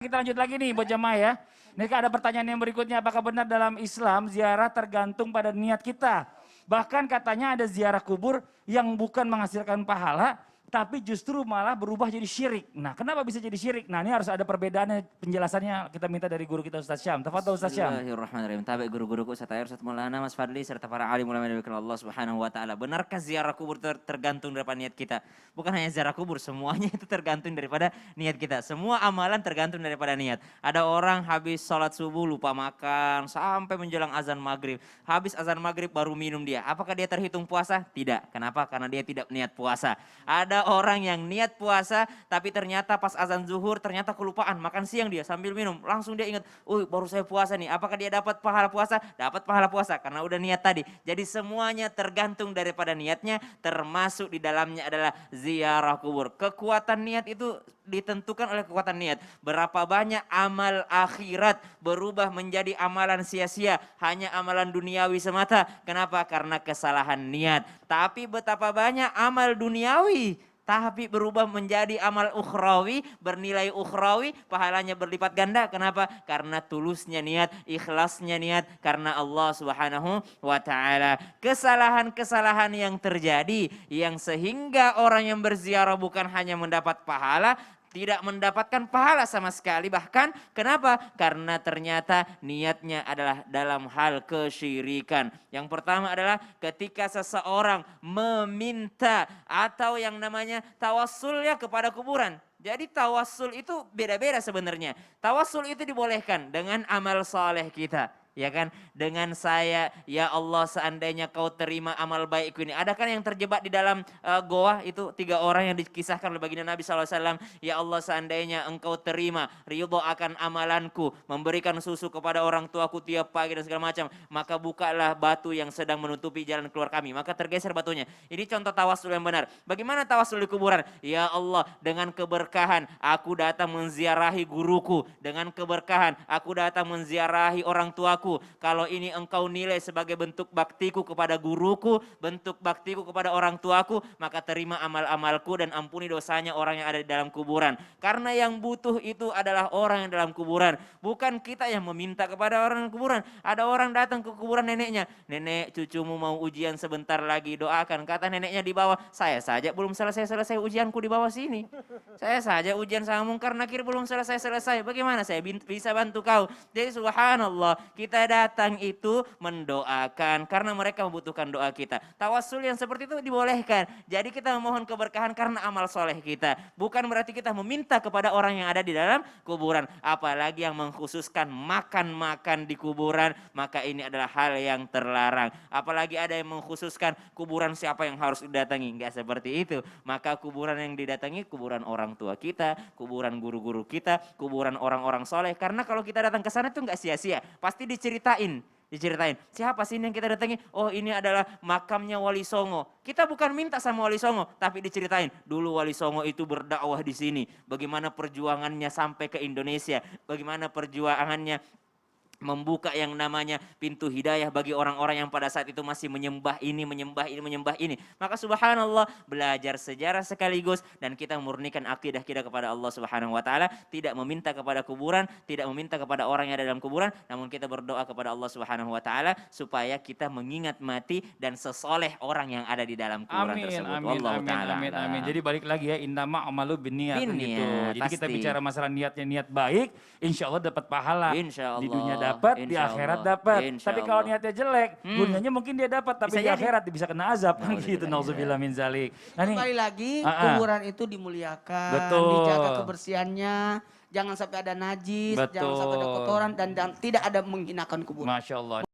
Kita lanjut lagi nih buat jamaah ya. Nih ada pertanyaan yang berikutnya, apakah benar dalam Islam ziarah tergantung pada niat kita? Bahkan katanya ada ziarah kubur yang bukan menghasilkan pahala, tapi justru malah berubah jadi syirik. Nah, kenapa bisa jadi syirik? Nah, ini harus ada perbedaannya, penjelasannya kita minta dari guru kita Ustaz Syam. Tafadhol Ustaz Syam. Bismillahirrahmanirrahim. Tabi guru-guruku Ustaz Ayer, Ustaz Maulana, Mas Fadli serta para alim ulama dari Allah Subhanahu wa taala. Benarkah ziarah kubur tergantung daripada niat kita? Bukan hanya ziarah kubur, semuanya itu tergantung daripada niat kita. Semua amalan tergantung daripada niat. Ada orang habis sholat subuh lupa makan sampai menjelang azan maghrib. Habis azan maghrib baru minum dia. Apakah dia terhitung puasa? Tidak. Kenapa? Karena dia tidak niat puasa. Ada orang yang niat puasa tapi ternyata pas azan zuhur ternyata kelupaan makan siang dia sambil minum. Langsung dia ingat, baru saya puasa nih. Apakah dia dapat pahala puasa? Dapat pahala puasa karena udah niat tadi. Jadi semuanya tergantung daripada niatnya, termasuk di dalamnya adalah ziarah kubur. Kekuatan niat itu ditentukan oleh kekuatan niat. Berapa banyak amal akhirat berubah menjadi amalan sia-sia, hanya amalan duniawi semata. Kenapa? Karena kesalahan niat. Tapi betapa banyak amal duniawi tapi berubah menjadi amal ukhrawi, bernilai ukhrawi, pahalanya berlipat ganda. Kenapa? Karena tulusnya niat, ikhlasnya niat, karena Allah Subhanahu wa taala. Kesalahan-kesalahan yang terjadi yang sehingga orang yang berziarah bukan hanya mendapat pahala, tidak mendapatkan pahala sama sekali. Bahkan kenapa? Karena ternyata niatnya adalah dalam hal kesyirikan. Yang pertama adalah ketika seseorang meminta atau yang namanya tawassulnya kepada kuburan. Jadi tawassul itu beda-beda sebenarnya. Tawassul itu dibolehkan dengan amal soleh kita. Ya kan, dengan saya, ya Allah seandainya kau terima amal baikku ini. Ada kan yang terjebak di dalam goa itu 3 orang yang dikisahkan oleh baginda Nabi SAW. Ya Allah seandainya engkau terima ridho akan amalanku, memberikan susu kepada orang tuaku tiap pagi dan segala macam, maka bukalah batu yang sedang menutupi jalan keluar kami, maka tergeser batunya. Ini contoh tawasul yang benar. Bagaimana tawasul di kuburan? Ya Allah, dengan keberkahan aku datang menziarahi guruku, dengan keberkahan aku datang menziarahi orang tuaku. Kalau ini engkau nilai sebagai bentuk baktiku kepada guruku, bentuk baktiku kepada orang tuaku, maka terima amal-amalku dan ampuni dosanya orang yang ada di dalam kuburan. Karena yang butuh itu adalah orang yang dalam kuburan, bukan kita yang meminta kepada orang di kuburan. Ada orang datang ke kuburan neneknya, nenek cucumu mau ujian sebentar lagi, doakan. Kata neneknya di bawah, saya saja belum selesai ujianku di bawah sini. Saya saja ujian sama Mungkar Nakir belum selesai. Bagaimana saya bisa bantu kau? Jadi subhanallah, kita datang itu mendoakan karena mereka membutuhkan doa kita. Tawassul yang seperti itu dibolehkan. Jadi kita memohon keberkahan karena amal soleh kita. Bukan berarti kita meminta kepada orang yang ada di dalam kuburan. Apalagi yang mengkhususkan makan-makan di kuburan, maka ini adalah hal yang terlarang. Apalagi ada yang mengkhususkan kuburan siapa yang harus didatangi. Enggak seperti itu. Maka kuburan yang didatangi kuburan orang tua kita, kuburan guru-guru kita, kuburan orang-orang soleh. Karena kalau kita datang ke sana itu enggak sia-sia. Pasti diceritain siapa sih yang kita datangi. Oh, ini adalah makamnya Wali Songo. Kita bukan minta sama Wali Songo, tapi diceritain dulu Wali Songo itu berdakwah di sini, bagaimana perjuangannya sampai ke Indonesia, bagaimana perjuangannya membuka yang namanya pintu hidayah bagi orang-orang yang pada saat itu masih menyembah ini. Maka subhanallah, belajar sejarah sekaligus dan kita memurnikan akidah kita kepada Allah Subhanahu wa taala, tidak meminta kepada kuburan, tidak meminta kepada orang yang ada dalam kuburan, namun kita berdoa kepada Allah Subhanahu wa taala supaya kita mengingat mati dan sesoleh orang yang ada di dalam kuburan tersebut. Amin. Jadi balik lagi ya, innama amalu binniyat gitu. Jadi kita bicara masalah niatnya, niat baik, insya Allah dapat pahala. Di dunia dapat, di akhirat dapat. Tapi kalau niatnya jelek, dunianya mungkin dia dapat, tapi di akhirat dia bisa kena azab kan gitu. Nauzubillah min zalik. Kembali lagi, kuburan itu dimuliakan, dijaga kebersihannya, jangan sampai ada najis, jangan sampai ada kotoran dan tidak ada menghinakan kuburan. Masya Allah.